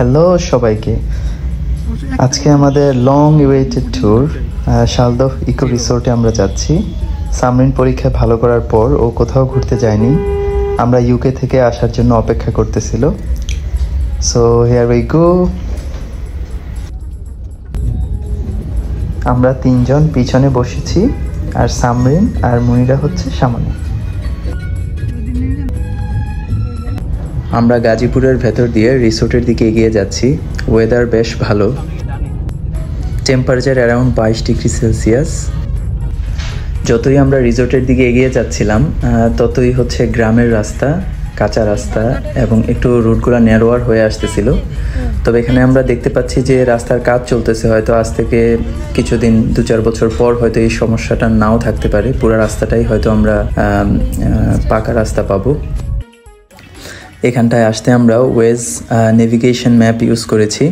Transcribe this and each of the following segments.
Hello সবাইকে, আজকে আমাদের long weighted tour Shaldaha eco রিসোর্টে আমরা যাচ্ছি। সামরিন পরীক্ষা ভালো করার পর ও কোথাও ঘুরতে যায়নি, আমরা ইউকে থেকে আসার জন্য অপেক্ষা করতেছিল। So here we go. আমরা তিনজন পিছনে বসেছি আর সামরিন আর মুনিরা হচ্ছে সামনে। আমরা গাজীপুরের ভেতর দিয়ে রিসোর্টের দিকে এগিয়ে যাচ্ছি। ওয়েদার বেশ ভালো, টেম্পারেচার অ্যারাউন্ড 22 ডিগ্রি সেলসিয়াস। যতই আমরা রিসোর্টের দিকে এগিয়ে যাচ্ছিলাম ততই হচ্ছে গ্রামের রাস্তা, কাঁচা রাস্তা এবং একটু রুটগুলো ন্যারোয়ার হয়ে আসতেছিল। তবে এখানে আমরা দেখতে পাচ্ছি যে রাস্তার কাজ চলতেছে, হয়তো আজ থেকে কিছুদিন 2-4 বছর পর হয়তো এই সমস্যাটা নাও থাকতে পারে, পুরো রাস্তাটাই হয়তো আমরা পাকা রাস্তা পাবো। এখানটায় আসতে আমরা ওয়েজ নেভিগেশন ম্যাপ ইউজ করেছি।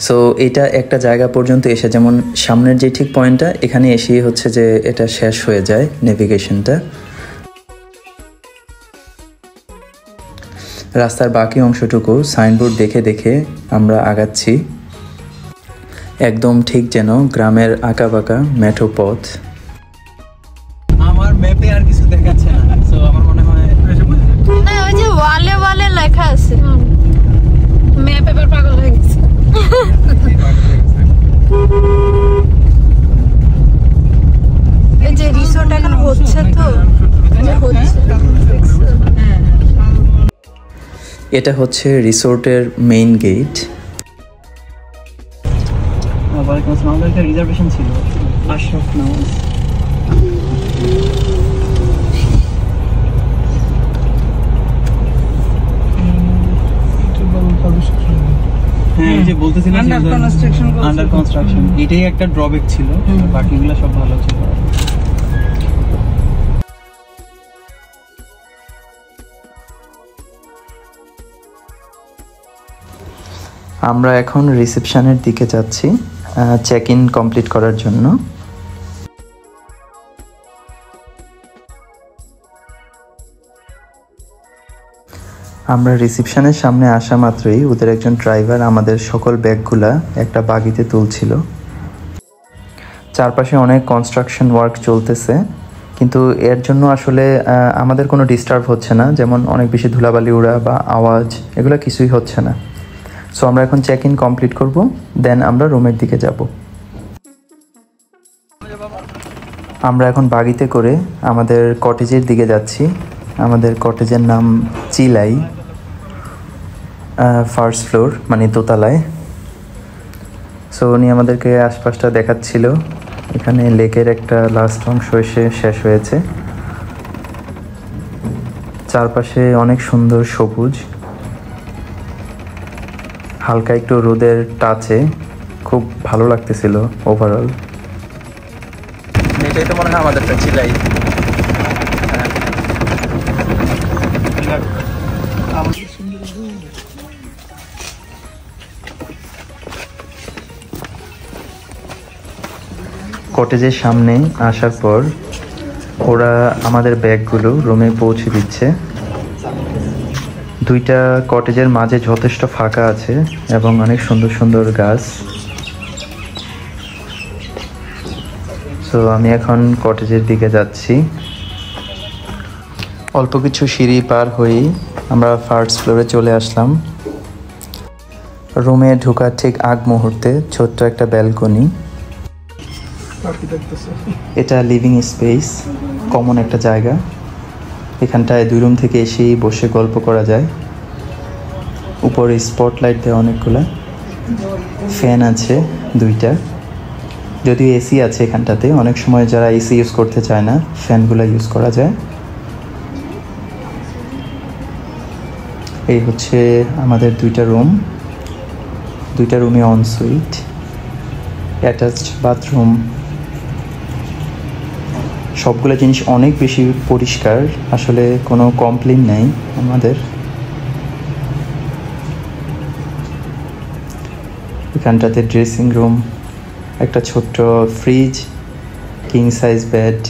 সো এটা একটা জায়গা পর্যন্ত এসে, যেমন সামনের যে ঠিক পয়েন্টটা, এখানে এসেই হচ্ছে যে এটা শেষ হয়ে যায় নেভিগেশনটা। রাস্তার বাকি অংশটুকু সাইনবোর্ড দেখে দেখে আমরা আগাচ্ছি, একদম ঠিক যেন গ্রামের আঁকাবাঁকা মেঠো পথ। আমার ম্যাপে আর কিছু দেখাচ্ছে না, সো আমার মনে হয় না, ওই যে ওয়ালে ওয়ালে লেখা আছে, ম্যাপ এবার পাগল হয়ে গেছে। এই যে রিসোর্ট এখন হচ্ছে, তো হচ্ছে। এটা হচ্ছে রিসোর্টের মেইন গেট। আমাদের একটা রিজার্ভেশন ছিল আশরাফ নওয়াজ। হ্যাঁ, যে বলতেছিলাম আন্ডার কনস্ট্রাকশন, এটাই একটা ড্রব্যাক ছিল, বাকিগুলো সব ভালো ছিল। আমরা এখন রিসেপশনের দিকে যাচ্ছি চেক ইন কমপ্লিট করার জন্য। আমরা রিসেপশনের সামনে আসা মাত্রই ওদের একজন ড্রাইভার আমাদের সকল ব্যাগগুলা একটা বাগিতে তুলছিল। চারপাশে অনেক কনস্ট্রাকশন ওয়ার্ক চলতেছে, কিন্তু এর জন্য আসলে আমাদের কোনো ডিস্টার্ব হচ্ছে না, যেমন অনেক বেশি ধুলাবালি উড়া বা আওয়াজ, এগুলো কিছুই হচ্ছে না। সো আমরা এখন চেক ইন কমপ্লিট করব, দেন আমরা রুমের দিকে যাব। আমরা এখন বাগিতে করে আমাদের কটেজের দিকে যাচ্ছি। আমাদের কটেজের নাম চিলাই, ফার্স্ট ফ্লোর মানে দোতলায়। সো উনি আমাদেরকে আশপাশটা দেখাচ্ছিল। এখানে লেকের একটা লাস্ট অংশ এসে শেষ হয়েছে, চারপাশে অনেক সুন্দর সবুজ, হালকা একটু রোদের টাচে খুব ভালো লাগতেছিল ওভারঅল। এটাই তো মনে হয় আমাদের চিলাই। কটেজের সামনে আসার পর ওরা আমাদের ব্যাগগুলো রুমে পৌঁছে দিচ্ছে। দুইটা কটেজের মাঝে যথেষ্ট ফাঁকা আছে এবং অনেক সুন্দর সুন্দর গাছ। সো আমি এখন কটেজের দিকে যাচ্ছি। অল্প কিছু সিঁড়ি পার হয়েই আমরা ফার্স্ট ফ্লোরে চলে আসলাম। রুমে ঢোকার ঠিক আগ মুহূর্তে ছোট্ট একটা ব্যালকনি। এটা লিভিং স্পেস, কমন একটা জায়গা। এখানটায় 2 রুম থেকে এসেই বসে গল্প করা যায়। উপরে স্পটলাইট দেওয়া অনেকগুলা, ফ্যান আছে 2টা, যদিও এসি আছে এখানটাতে। অনেক সময় যারা এসি ইউজ করতে চায় না, ফ্যানগুলো ইউজ করা যায়। এই হচ্ছে আমাদের 2টা রুম, 2টা রুমে অনসুইট, অ্যাটাচড বাথরুম। সবগুলো জিনিস অনেক বেশি পরিষ্কার, আসলে কোনো কমপ্লেন নেই আমাদের। এখানটাতে ড্রেসিং রুম, একটা ছোট্ট ফ্রিজ, কিং সাইজ বেড।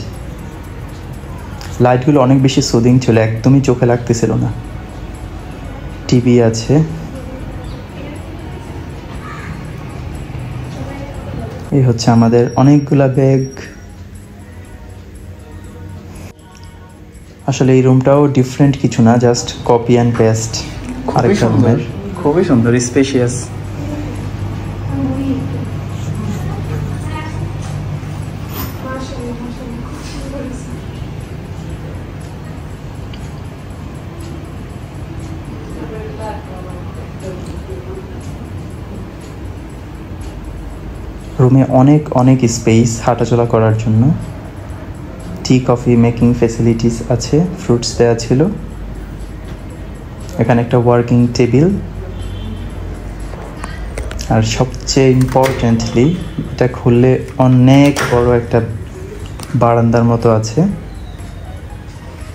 লাইটগুলো অনেক বেশি সুদিং ছিল, একদমই চোখে লাগতেছিল না। টিভি আছে, এই হচ্ছে আমাদের অনেকগুলা ব্যাগ। আসলে এই রুমটাও ডিফারেন্ট কিছু না, জাস্ট কপি অ্যান্ড পেস্ট আরেকটা রুমের। খুবই সুন্দর, স্পেশিয়াস। রুমে অনেক অনেক স্পেস হাঁটাচলা করার জন্য। টি কফি মেকিং ফ্যাসিলিটিস আছে, ফ্রুটস দেওয়া ছিল। এখানে একটা ওয়ার্কিং টেবিল, আর সবচেয়ে ইম্পর্টেন্টলি এটা খুললে অনেক বড় একটা বারান্দার মতো আছে।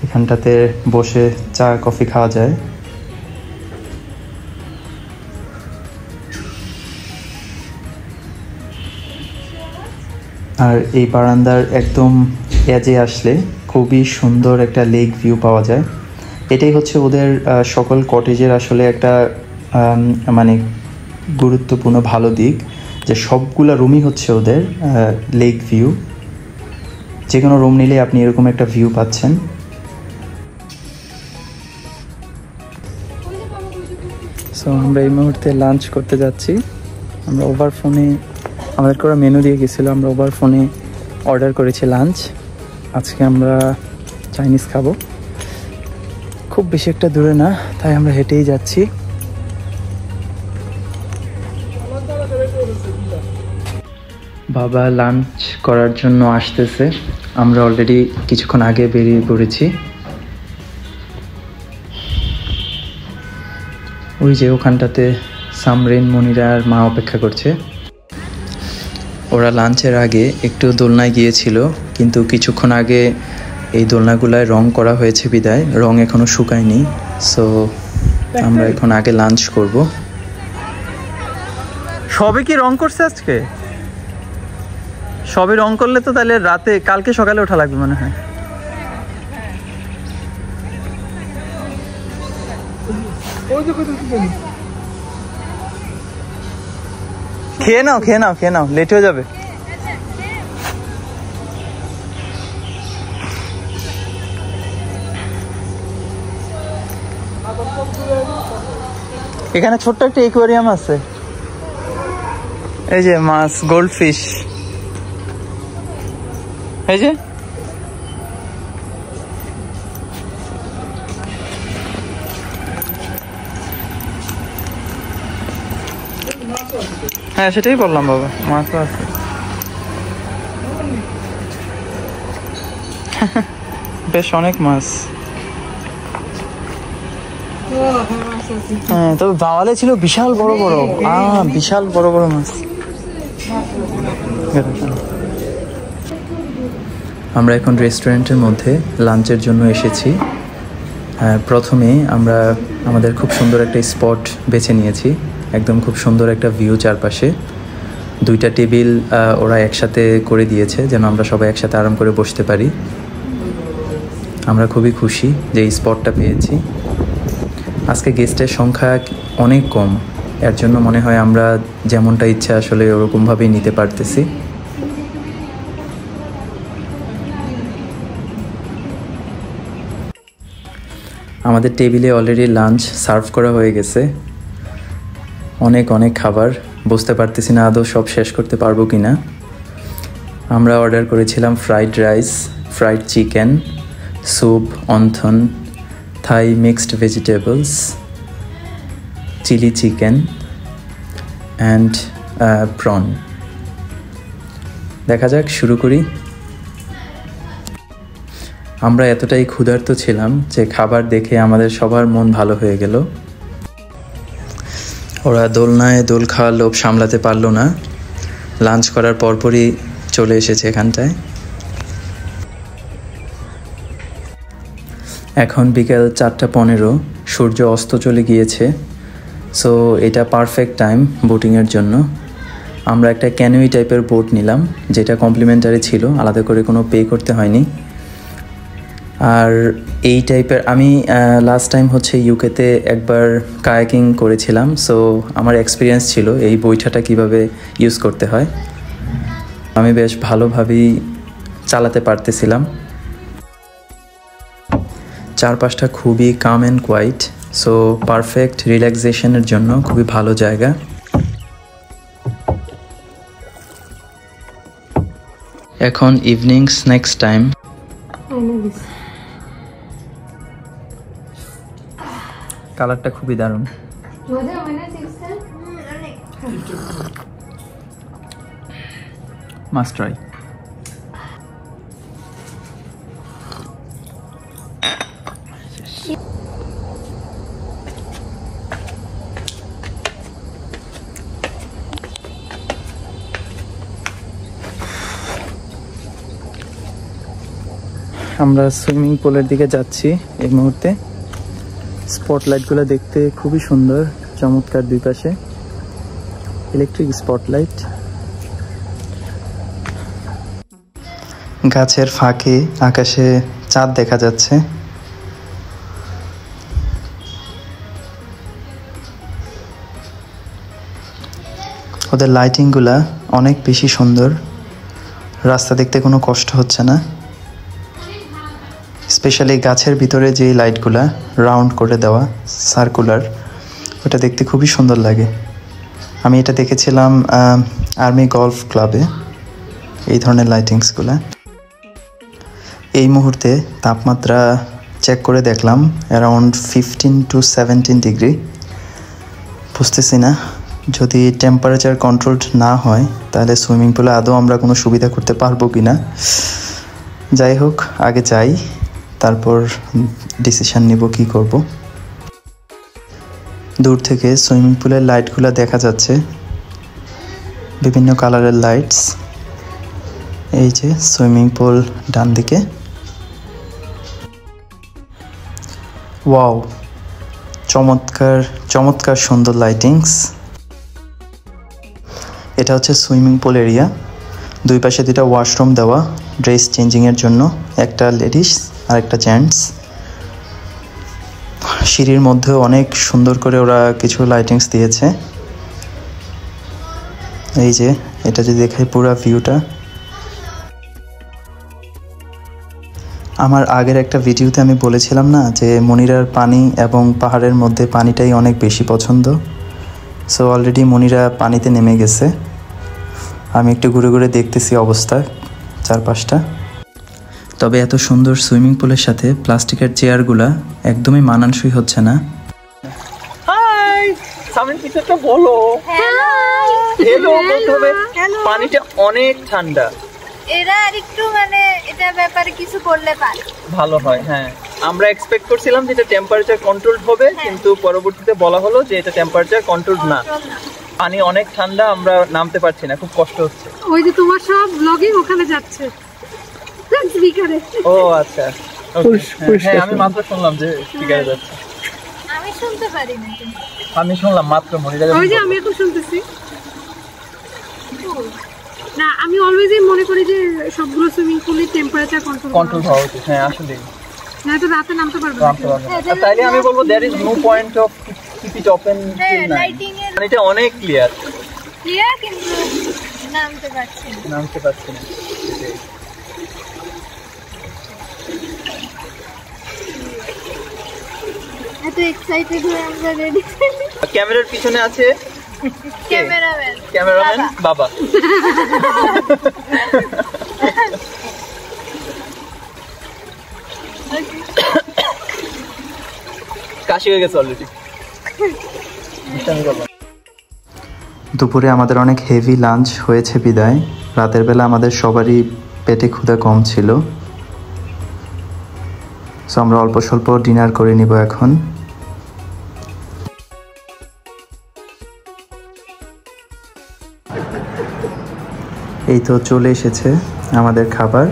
এখানটাতে বসে চা কফি খাওয়া যায়। আর এই বারান্দার একদম এজে আসলে খুবই সুন্দর একটা লেক ভিউ পাওয়া যায়। এটাই হচ্ছে ওদের সকল কটেজের আসলে একটা মানে গুরুত্বপূর্ণ ভালো দিক, যে সবগুলা রুমই হচ্ছে ওদের লেক ভিউ। যে কোনো রুম নিলে আপনি এরকম একটা ভিউ পাচ্ছেন। সো আমরা এই মুহূর্তে লাঞ্চ করতে যাচ্ছি। আমরা ওভার ফোনে আমাদের করে মেনু দিয়ে গেছিলো, আমরা ওভার ফোনে অর্ডার করেছি লাঞ্চ। আজকে আমরা চাইনিজ খাবো। খুব বেশি একটা দূরে না, তাই আমরা হেঁটেই যাচ্ছি। বাবা লাঞ্চ করার জন্য আসতেছে। আমরা অলরেডি কিছুক্ষণ আগে বেরিয়ে পড়েছি। ওই যে ওখানটাতে সামরিন, মনিরা আর মা অপেক্ষা করছে। ওরা লাঞ্চের আগে একটু দোলনায় গিয়েছিল, কিন্তু কিছুক্ষণ আগে এই দোলনাগুলায় রং করা হয়েছে বিদায় রং এখনো শুকায়নি। সো আমরা এখন আগে লাঞ্চ করব। সবে কি রং করছে আজকে? সবে রং করলে তো তাহলে রাতে, কালকে সকালে ওঠা লাগবে মনে হয়। খেয়ে নাও খেয়ে নাও খেয়ে নাও, লেট হয়ে যাবে। এখানে ছোট্ট একটা অ্যাকোয়ারিয়াম আছে, এই যে মাছ, গোল্ড ফিশ, এই যে হ্যাঁ সেটাই বললাম বাবা, মাছ আছে। বেশ অনেক মাছ। হ্যাঁ তবে বাওয়ালে ছিল বিশাল বড় বড়, বিশাল বড় বড় মাছ। আমরা এখন রেস্টুরেন্টের মধ্যে লাঞ্চের জন্য এসেছি। প্রথমে আমরা আমাদের খুব সুন্দর একটা স্পট বেছে নিয়েছি, একদম খুব সুন্দর একটা ভিউ চারপাশে। দুইটা টেবিল ওরা একসাথে করে দিয়েছে যেন আমরা সবাই একসাথে আরাম করে বসতে পারি। আমরা খুবই খুশি যে এই স্পটটা পেয়েছি। আজকে গেস্টের সংখ্যা অনেক কম, এর জন্য মনে হয় আমরা যেমনটা ইচ্ছা আসলে ওরকমভাবেই নিতে পারতেছি। আমাদের টেবিলে অলরেডি লাঞ্চ সার্ভ করা হয়ে গেছে। অনেক অনেক খাবার, বুঝতে পারতেছি না আদৌ সব শেষ করতে পারবো কি না। আমরা অর্ডার করেছিলাম fried rice, fried chicken, soup, wonton, Thai mixed vegetables, chilli chicken and prawn. দেখা যাক, শুরু করি। আমরা এতটাই ক্ষুধার্ত ছিলাম যে খাবার দেখে আমাদের সবার মন ভালো হয়ে গেল। ওরা দোলনায় দোল খাওয়ার লোভ সামলাতে পারলো না, লাঞ্চ করার পরপরই চলে এসেছে এখানটায়। এখন বিকেল 4:15, সূর্য অস্ত চলে গিয়েছে। সো এটা পারফেক্ট টাইম বোটিংয়ের জন্য। আমরা একটা ক্যানোই টাইপের বোট নিলাম, যেটা কমপ্লিমেন্টারি ছিল, আলাদা করে কোনো পে করতে হয়নি। আর এই টাইপের আমি লাস্ট টাইম হচ্ছে ইউকেতে একবার কায়াকিং করেছিলাম। সো আমার এক্সপিরিয়েন্স ছিল এই বৈঠাটা কিভাবে ইউজ করতে হয়। আমি বেশ ভালোভাবেই চালাতে পারতেছিলাম। চারপাশটা খুবই কাম অ্যান্ড কোয়াইট, সো পারফেক্ট রিল্যাক্সেশনের জন্য খুবই ভালো জায়গা। এখন ইভিনিং স্ন্যাক্স টাইম। কালারটা খুবই দারুণ। Must try. আমরা সুইমিং পুলের দিকে যাচ্ছি এই মুহূর্তে। স্পটলাইটগুলো দেখতে খুবই সুন্দর, চমৎকার। দুই পাশে ইলেকট্রিক স্পটলাইট। গাছের ফাঁকে আকাশে চাঁদ দেখা যাচ্ছে। ওদের লাইটিংগুলা অনেক বেশি সুন্দর। রাস্তা দেখতে কোনো কষ্ট হচ্ছে না। স্পেশালি গাছের ভিতরে যে লাইটগুলা রাউন্ড করে দেওয়া সার্কুলার, ওটা দেখতে খুবই সুন্দর লাগে। আমি এটা দেখেছিলাম আর্মি গলফ ক্লাবে, এই ধরনের লাইটিংসগুলা। এই মুহূর্তে তাপমাত্রা চেক করে দেখলাম অ্যারাউন্ড 15 to 17 ডিগ্রি। বুঝতেছি না যদি টেম্পারেচার কন্ট্রোলড না হয় তাহলে সুইমিং পুলে আদৌ আমরা কোনো সুবিধা করতে পারবো কি না। যাই হোক, আগে যাই, তারপর ডিসিশন নিব কি করব। দূর থেকে সুইমিং পুলের লাইটগুলো দেখা যাচ্ছে, বিভিন্ন কালারের লাইটস। এই যে সুইমিং পুল ডান দিকে। ওয়াও, চমৎকার চমৎকার সুন্দর লাইটিংস। এটা হচ্ছে সুইমিং পুল এরিয়া। দুই পাশে দুটা ওয়াশরুম দেওয়া ড্রেস চেঞ্জিংয়ের জন্য, একটা লেডিস আর একটা জেন্টস। সিঁড়ির মধ্যেও অনেক সুন্দর করে ওরা কিছু লাইটিংস দিয়েছে। এই যে এটা যদি দেখাই পুরো ভিউটা। আমার আগের একটা ভিডিওতে আমি বলেছিলাম না যে মনিরার পানি এবং পাহাড়ের মধ্যে পানিটাই অনেক বেশি পছন্দ। সো অলরেডি মনিরা পানিতে নেমে গেছে। আমি একটু ঘুরে ঘুরে দেখতেছি অবস্থা চারপাশটা। তবে এত সুন্দর সুইমিং পুলের সাথে প্লাস্টিকের চেয়ারগুলা একদমই মানানসই হচ্ছে না। হাই, সামনের কিছু একটা বলো। হ্যালো বলতে হবে। পানিটা অনেক ঠান্ডা। এরা আর একটু মানে এটা ব্যাপারে কিছু করলে পারে ভালো হয়। হ্যাঁ, আমরা এক্সপেক্ট করছিলাম যে এটা টেম্পারেচার কন্ট্রোলড হবে, কিন্তু পরবর্তীতে বলা হলো যে এটা টেম্পারেচার কন্ট্রোলড না। পানি অনেক ঠান্ডা, আমরা নামতে পারছি না, খুব কষ্ট হচ্ছে। ওই যে তোমার সব ব্লগিং ওখানে যাচ্ছে স্পিকারে। ও আচ্ছা, হ্যাঁ আমি মাত্র শুনলাম যে স্পিকারে যাচ্ছে। আমি শুনতে পারি না, আমি শুনলাম মাত্র মনিরা। ওই যে আমি এখন শুনতেছি না। আমি অলওয়েজই মনে করি যে সবগুলো সুইমিং পুলের টেম্পারেচার কন্ট্রোল হওয়া উচিত। হ্যাঁ আসলে না তো রাতে নামতে পারবে না। তাইলে আমি বলবো there is no point of keep it open till night। Lighting এর এটা অনেক ক্লিয়ার কিন্তু নামতে পারছি না। এত এক্সাইটেড হয়ে আমরা রেডি। ক্যামেরার পিছনে আছে ক্যামেরাম্যান বাবা। কাশি হয়ে গেছে অলরেডি। দুপুরে আমাদের অনেক হেভি লাঞ্চ হয়েছে বিদায়। রাতের বেলা আমাদের সবারই পেটে ক্ষুধা কম ছিল, সো আমরা অল্প স্বল্প ডিনার করে নিব এখন। এই তো চলে এসেছে আমাদের খাবার।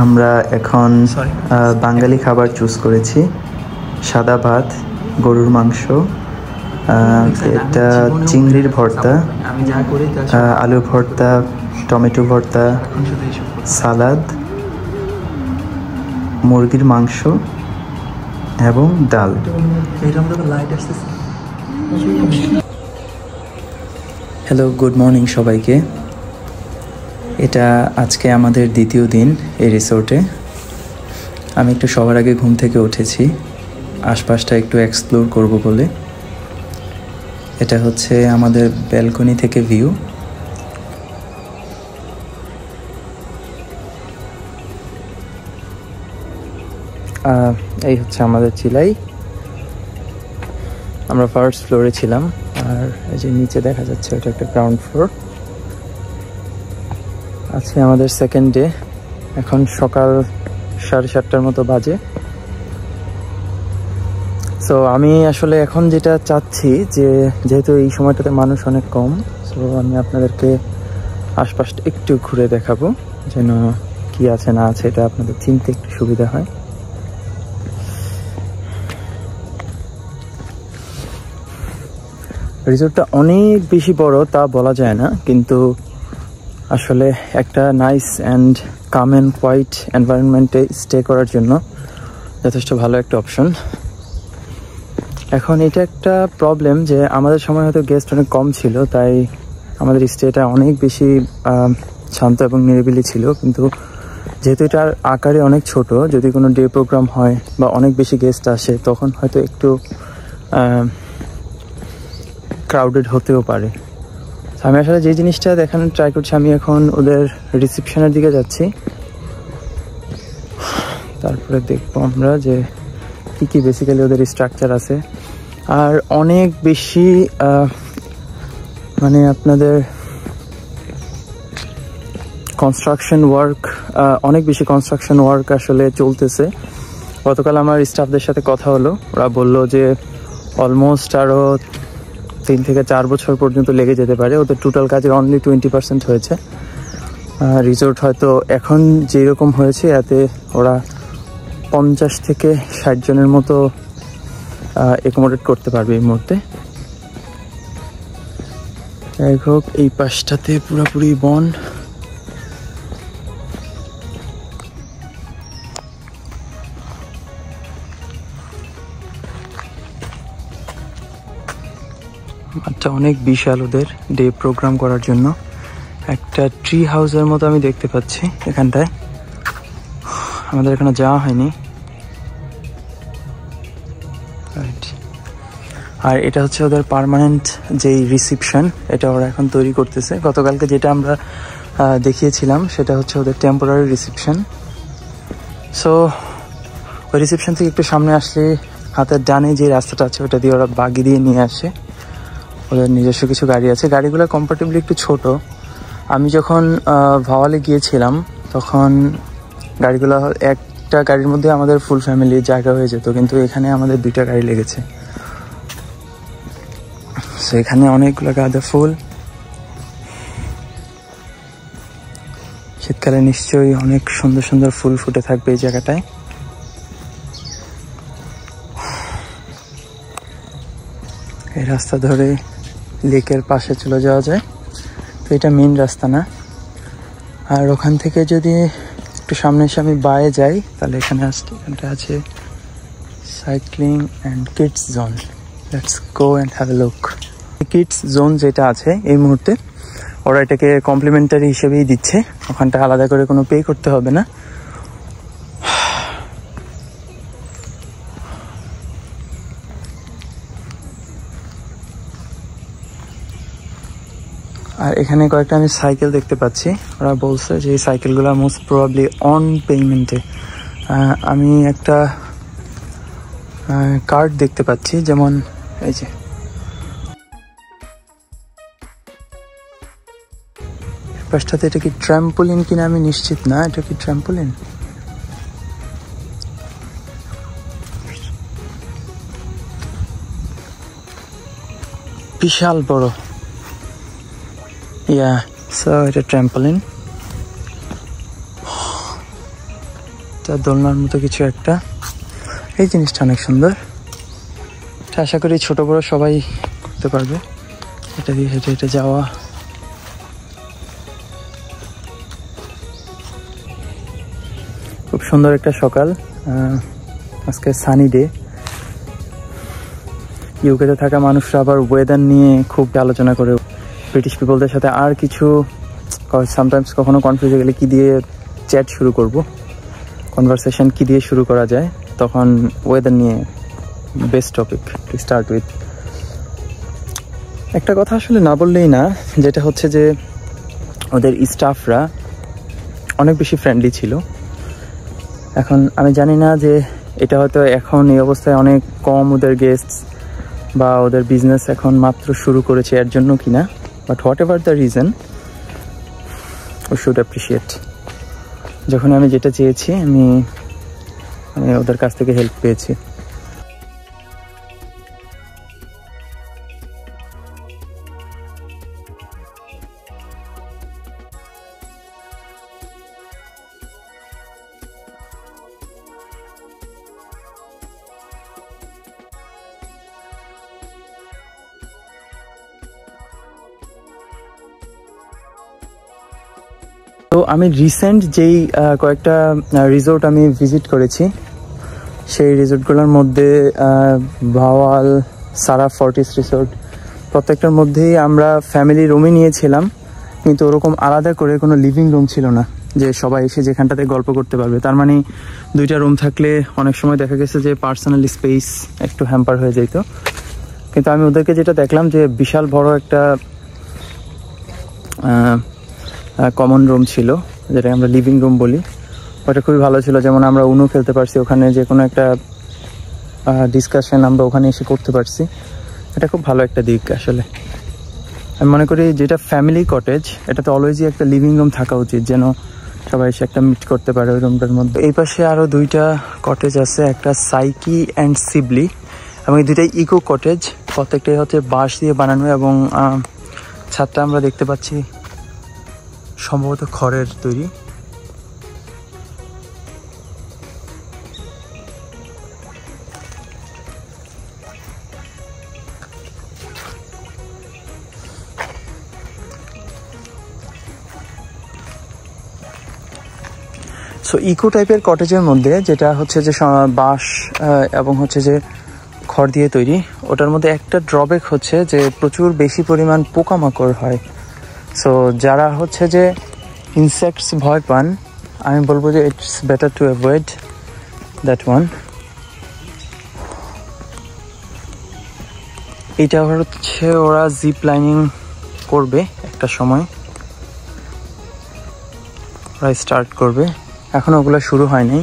আমরা এখন বাঙালি খাবার চুজ করেছি। সাদা ভাত, গরুর মাংস, এটা চিংড়ির ভর্তা, আলু ভর্তা, টমেটো ভর্তা, সালাদ, মুরগির মাংস এবং ডাল। হ্যালো, গুড মর্নিং সবাইকে। এটা আজকে আমাদের দ্বিতীয় দিন এই রিসোর্টে। আমি একটু সবার আগে ঘুম থেকে উঠেছি আশপাশটা একটু এক্সপ্লোর করব বলে। এটা হচ্ছে আমাদের ব্যালকনি থেকে ভিউ। এই হচ্ছে আমাদের চিলাই। আমরা ফার্স্ট ফ্লোরে ছিলাম, আর এই যে নিচে দেখা যাচ্ছে এটা একটা গ্রাউন্ড ফ্লোর। আজকে আমাদের সেকেন্ড ডে। এখন সকাল 7:30টার মতো বাজে। সো আমি আসলে এখন যেটা চাচ্ছি যে যেহেতু এই সময়টাতে মানুষ অনেক কম, সো আমি আপনাদেরকে আশপাশটা একটু ঘুরে দেখাবো যেন কি আছে না আছে এটা আপনাদের চিনতে একটু সুবিধা হয়। রিসোর্টটা অনেক বেশি বড় তা বলা যায় না, কিন্তু আসলে একটা nice and calm and quiet এনভায়রনমেন্টে স্টে করার জন্য যথেষ্ট ভালো একটা অপশন। এখন এটা একটা প্রবলেম যে আমাদের সময় হয়তো গেস্ট অনেক কম ছিল, তাই আমাদের স্টেটা অনেক বেশি শান্ত এবং নিরিবিলি ছিল। কিন্তু যেহেতু এটার আকারে অনেক ছোট, যদি কোনো ডে প্রোগ্রাম হয় বা অনেক বেশি গেস্ট আসে তখন হয়তো একটু ক্রাউডেড হতেও পারে। আমি আসলে যে জিনিসটা দেখানোর ট্রাই করছি, আমি এখন ওদের রিসেপশনের দিকে যাচ্ছি, তারপরে দেখবো আমরা যে কী কী বেসিক্যালি ওদের স্ট্রাকচার আছে। আর অনেক বেশি মানে আপনাদের কনস্ট্রাকশন ওয়ার্ক আসলে চলতেছে। গতকাল আমার স্টাফদের সাথে কথা হলো, ওরা বললো যে অলমোস্ট আরও 3 থেকে 4 বছর পর্যন্ত লেগে যেতে পারে। ওদের টোটাল কাজের অনলি 20% হয়েছে। রিসোর্ট হয়তো এখন যেরকম হয়েছে এতে ওরা 50 থেকে 60 জনের মতো অ্যাকোমোডেট করতে পারবে এই মুহূর্তে। যাই হোক, এই পাশটাতে পুরোপুরি বন। মাঠটা অনেক বিশাল ওদের ডে প্রোগ্রাম করার জন্য। একটা ট্রি হাউসের মতো আমি দেখতে পাচ্ছি এখানটায়। আমাদের এখানে যাওয়া হয়নি। আর এটা হচ্ছে ওদের পার্মানেন্ট যেই রিসেপশন, এটা ওরা এখন তৈরি করতেছে। গতকালকে যেটা আমরা দেখিয়েছিলাম সেটা হচ্ছে ওদের টেম্পোরারি রিসেপশন। সো ওই রিসেপশন থেকে একটু সামনে আসলে হাতের ডানে যে রাস্তাটা আছে ওটা দিয়ে ওরা বাগি দিয়ে নিয়ে আসে। ওদের নিজস্ব কিছু গাড়ি আছে, গাড়িগুলো কম্পারেটিভলি একটু ছোট। আমি যখন ভাওয়ালে গিয়েছিলাম তখন গাড়িগুলো একটা গাড়ির মধ্যে আমাদের ফুল ফ্যামিলির জায়গা হয়ে যেত, কিন্তু এখানে আমাদের 2টা গাড়ি লেগেছে। সো এখানে অনেকগুলো গাঁদা ফুল। শীতকালে নিশ্চয়ই অনেক সুন্দর সুন্দর ফুল ফুটে থাকবে এই জায়গাটায়। এই রাস্তা ধরে লেকের পাশে চলে যাওয়া যায়, তো এটা মেন রাস্তা না। আর ওখান থেকে যদি একটু সামনে এসে আমি বায়ে যাই তাহলে এখানটা আছে cycling and kids zone. Let's go and have a look. Kids zone যেটা আছে এই মুহূর্তে ওরা এটাকে কমপ্লিমেন্টারি হিসেবেই দিচ্ছে, ওখানটা আলাদা করে কোনো পে করতে হবে না। আর এখানে কয়েকটা আমি সাইকেল দেখতে পাচ্ছি। ওরা বলছে যে এই সাইকেলগুলো মোস্ট প্রবাবলি অন পেমেন্টে। আমি একটা কার্ড দেখতে পাচ্ছি, যেমন এই যে পাশটাতে। এটা কি ট্র্যাম্পোলিন কিনা আমি নিশ্চিত না। এটা কি ট্র্যাম্পোলিন? বিশাল বড়। সো এটা ট্র্যাম্পোলিন। এটা দোলনার মতো কিছু একটা। এই জিনিসটা অনেক সুন্দর। এটা আশা করি ছোট বড় সবাই করতে পারবে। এটা দিয়ে হেঁটে হেঁটে যাওয়া। খুব সুন্দর একটা সকাল। আজকে সানি ডে। ইউকেতে থাকা মানুষরা আবার ওয়েদার নিয়ে খুব আলোচনা করে। ব্রিটিশ পিপলদের সাথে আর কিছু সামটাইমস কখনো কনফিউজ হয়ে গেলে কী দিয়ে চ্যাট শুরু করব, কনভারসেশন কী দিয়ে শুরু করা যায়, তখন ওয়েদার নিয়ে best topic to start with. একটা কথা আসলে না বললেই না, যেটা হচ্ছে যে ওদের স্টাফরা অনেক বেশি ফ্রেন্ডলি ছিল। এখন আমি জানি না যে এটা হয়তো এখন এই অবস্থায় অনেক কম ওদের গেস্ট বা ওদের বিজনেস এখন মাত্র শুরু করেছে এর জন্য কিনা, but what ever the reason we should appreciate. যখন আমি যেটা চেয়েছি আমি ওদের কাছ থেকে হেল্প পেয়েছি। তো আমি রিসেন্ট যেই কয়েকটা রিসোর্ট আমি ভিজিট করেছি, সেই রিসোর্টগুলোর মধ্যে ভাওয়াল, সারা ফর্টিস রিসোর্ট, প্রত্যেকটার মধ্যেই আমরা ফ্যামিলি রুমই নিয়েছিলাম, কিন্তু ওরকম আলাদা করে কোনো লিভিং রুম ছিল না যে সবাই এসে যেখানটাতে গল্প করতে পারবে। তার মানে 2টা রুম থাকলে অনেক সময় দেখা গেছে যে পার্সোনাল স্পেস একটু হ্যাম্পার হয়ে যেত। কিন্তু আমি ওদেরকে যেটা দেখলাম যে বিশাল বড় একটা কমন রুম ছিল, যেটা আমরা লিভিং রুম বলি, ওটা খুবই ভালো ছিল। যেমন আমরা উনো খেলতে পারছি ওখানে, যে কোনো একটা ডিসকাশন আমরা ওখানে এসে করতে পারছি। এটা খুব ভালো একটা দিক আসলে। আমি মনে করি যেটা ফ্যামিলি কটেজ, এটাতে অলওয়েজই একটা লিভিং রুম থাকা উচিত, যেন সবাই এসে একটা মিট করতে পারে ওই রুমটার মধ্যে। এই পাশে আরও 2টা কটেজ আছে, একটা সাইকি অ্যান্ড সিবলি, এবং এই 2টাই ইকো কটেজ। প্রত্যেকটাই হচ্ছে বাঁশ দিয়ে বানানো, এবং ছাদটা আমরা দেখতে পাচ্ছি সম্ভবত খড়ের তৈরি। সো ইকো টাইপের কটেজের মধ্যে যেটা হচ্ছে যে বাঁশ এবং হচ্ছে যে খড় দিয়ে তৈরি, ওটার মধ্যে একটা ড্রব্যাক হচ্ছে যে প্রচুর বেশি পরিমাণ পোকামাকড় হয়। সো যারা হচ্ছে যে ইনসেক্টস ভয় পান, আমি বলবো যে it's better to avoid that one. এইটা হচ্ছে ওরা জিপ লাইনিং করবে একটা সময়, ওরা স্টার্ট করবে, এখন ওগুলো শুরু হয়নি।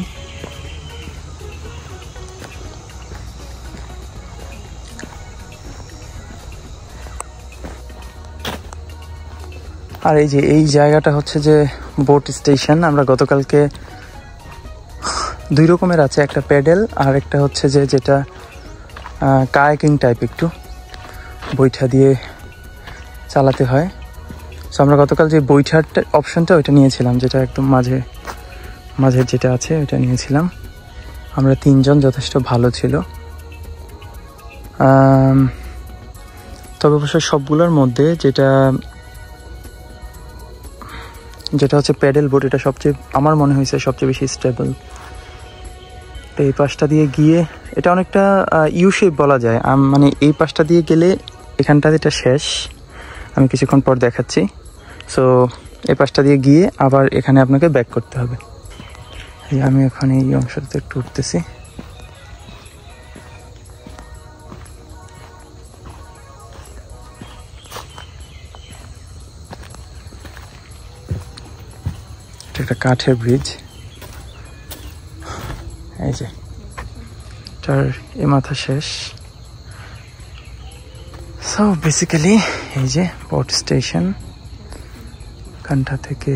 আর এই যে এই জায়গাটা হচ্ছে যে বোট স্টেশন। আমরা গতকালকে 2 রকমের আছে, একটা প্যাডেল আর একটা হচ্ছে যে যেটা কায়াকিং টাইপ, একটু বৈঠা দিয়ে চালাতে হয়। সো আমরা গতকাল যে বৈঠার অপশনটা ওইটা নিয়েছিলাম, যেটা একদম মাঝে যেটা আছে ওইটা নিয়েছিলাম। আমরা 3 জন, যথেষ্ট ভালো ছিল। তবে অবশ্য সবগুলোর মধ্যে যেটা হচ্ছে প্যাডেল বোট, এটা সবচেয়ে আমার মনে হয়েছে সবচেয়ে বেশি স্টেবল। তো এই পাশটা দিয়ে গিয়ে এটা অনেকটা ইউ শেপ বলা যায়, মানে এই পাশটা দিয়ে গেলে এখানটাতে এটা শেষ, আমি কিছুক্ষণ পর দেখাচ্ছি। সো এই পাশটা দিয়ে গিয়ে আবার এখানে আপনাকে ব্যাক করতে হবে। আমি এখন এই অংশটাতে একটু উঠতেছি। এটা একটা কাঠের ব্রিজ, এই যে এটার এ মাথা শেষ। সো বেসিক্যালি এই যে বোট স্টেশন, কান্ঠা থেকে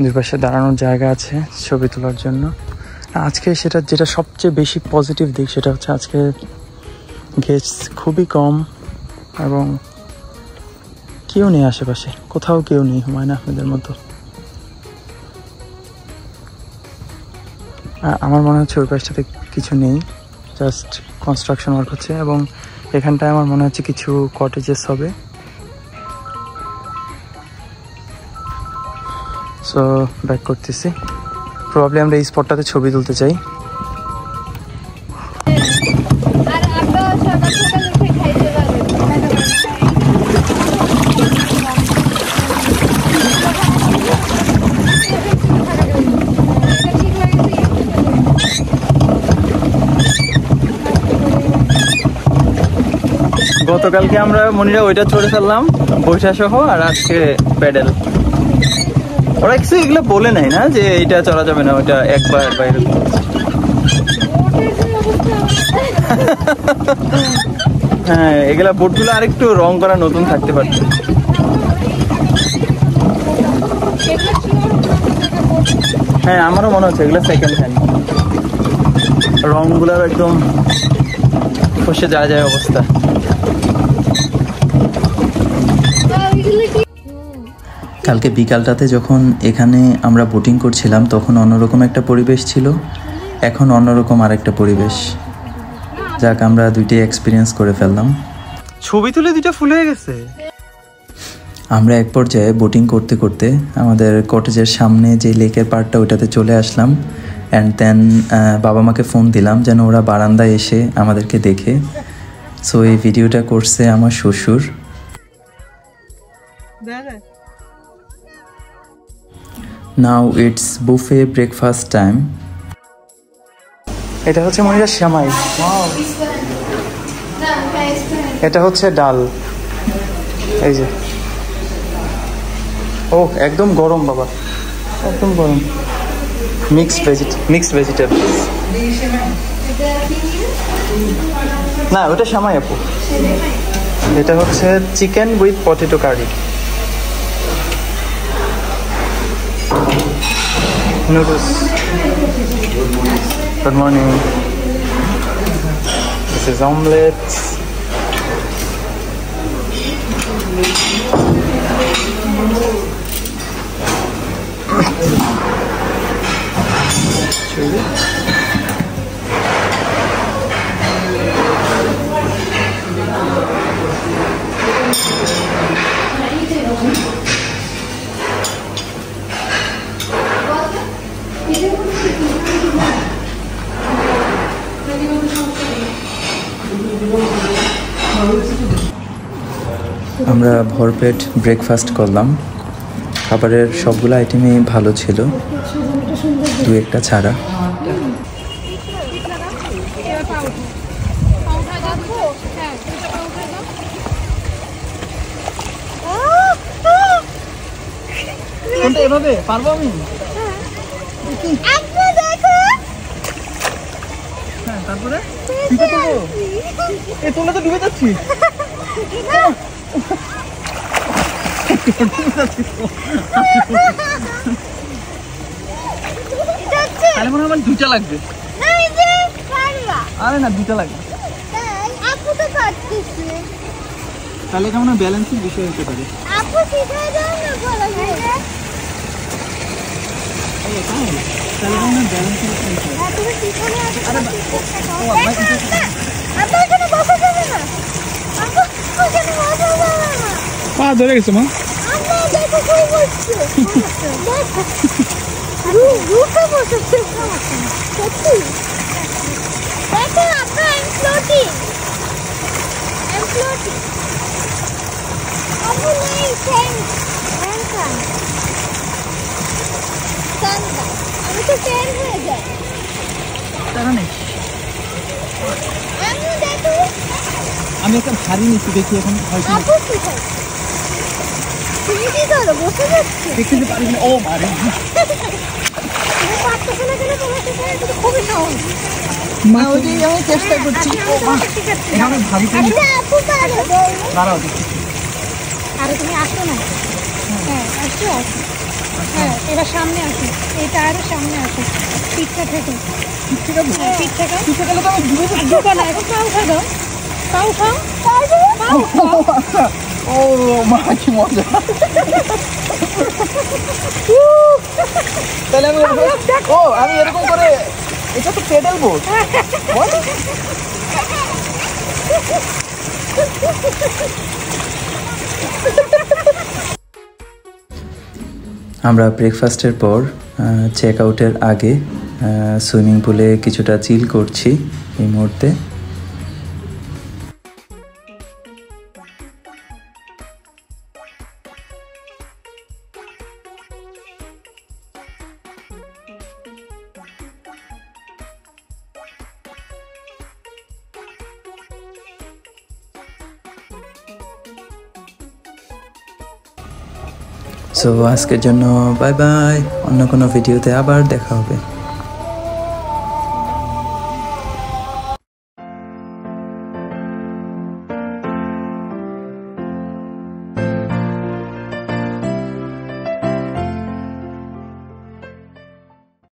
দুই পাশে দাঁড়ানোর জায়গা আছে ছবি তোলার জন্য। আজকে সেটা যেটা সবচেয়ে বেশি পজিটিভ দিক, সেটা হচ্ছে আজকে গেস্ট খুবই কম এবং কেউ নেই আশেপাশে, কোথাও কেউ নেই হুমায়ুন আহমেদের মতো। আমার মনে হচ্ছে ওই পাশটাতে কিছু নেই, জাস্ট কনস্ট্রাকশন ওয়ার্ক হচ্ছে, এবং এখানটায় আমার মনে হচ্ছে কিছু কটেজেস হবে। সো ব্যাক করতেছি। প্রবাবলি আমরা এই স্পটটাতে ছবি তুলতে চাই। আর আমরা সকাল সকাল উঠে খাইতে পারবো। গতকালকে আমরা মনিরা ওইটা চড়ে ফেললাম বৈশা সহ, আর আজকে প্যাডেল। ওরা কিছু এগুলো বলে নাই না যে এটা চড়া যাবে না, ওইটা একবার বাইরে। হ্যাঁ, এগুলা বোটগুলো আরেকটু রং করা নতুন থাকতে পারত। হ্যাঁ, আমারও মনে হচ্ছে এগুলো সেকেন্ড হ্যান্ড, রংগুলোর একদম খসে যায় যায় অবস্থা। কালকে বিকালটাতে যখন এখানে আমরা বোটিং করছিলাম তখন অন্যরকম একটা পরিবেশ ছিল, এখন অন্যরকম আরেকটা পরিবেশ। যাক, আমরা দুইটাই এক্সপিরিয়েন্স করে ফেললাম। ছবি তুলে দুইটা ফুল হয়ে গেছে। আমরা এক পর্যায়ে বোটিং করতে করতে আমাদের কটেজের সামনে যে লেকের পাড়টা ওইটাতে চলে আসলাম, অ্যান্ড দেন বাবা মাকে ফোন দিলাম যেন ওরা বারান্দায় এসে আমাদেরকে দেখে। সো এই ভিডিওটা করছে আমার শ্বশুর। Now it's buffet breakfast time. এটা হচ্ছে মনিরা শ্যামাই, এটা হচ্ছে ডাল। এই যে, ও একদম গরম বাবা, একদম গরম। Mixed vegetables. না, ওটা শ্যামাই আপু। এটা হচ্ছে chicken with potato curry. Noodles. Good morning. This is omelette. আমরা ভরপেট ব্রেকফাস্ট করলাম। খাবারের সবগুলো আইটেমই ভালো ছিল, দু একটা ছাড়া। এভাবে পারবো আমি? হ্যাঁ, তারপরে তোমরা তো ডুবে যাচ্ছি। তাহলে মনে হয় আমার দুইটা লাগবে। আরে না, দুইটা লাগবে। তাহলে কেমন ব্যালেন্সের বিষয় হতে পারে। পা ধরে গেছে মা। আমি তো ট্রেন হয়ে যায়। আমি একটা ভারী নিচ্ছি, দেখি এখন তুমি কি করো? বসে যাচ্ছি। দেখতে পারি না। ও মারে, খুবই সহজ। আমি চেষ্টা করছি। দাঁড়াও, আরে তুমি আসো না। হ্যাঁ, আসো আসো। হ্যাঁ, এবার সামনে আসো, এই টায়ারের সামনে আসো। পিঠটা থেকে পিঠ থেকে গেলে তো আমি ঢুকো না। এখন পা উঠা দাও, পা উঠাও। ও মা, কি মজা। তাহলে আমি আমি এরকম করে, এটা তো পেডাল বোট। আমরা ব্রেকফাস্টের পর চেক আউটের আগে সুইমিং পুলে কিছুটা চিল করছি এই মুহূর্তে। সো আজকের জন্য বাই বাই, অন্য কোনো ভিডিওতে আবার দেখা হবে।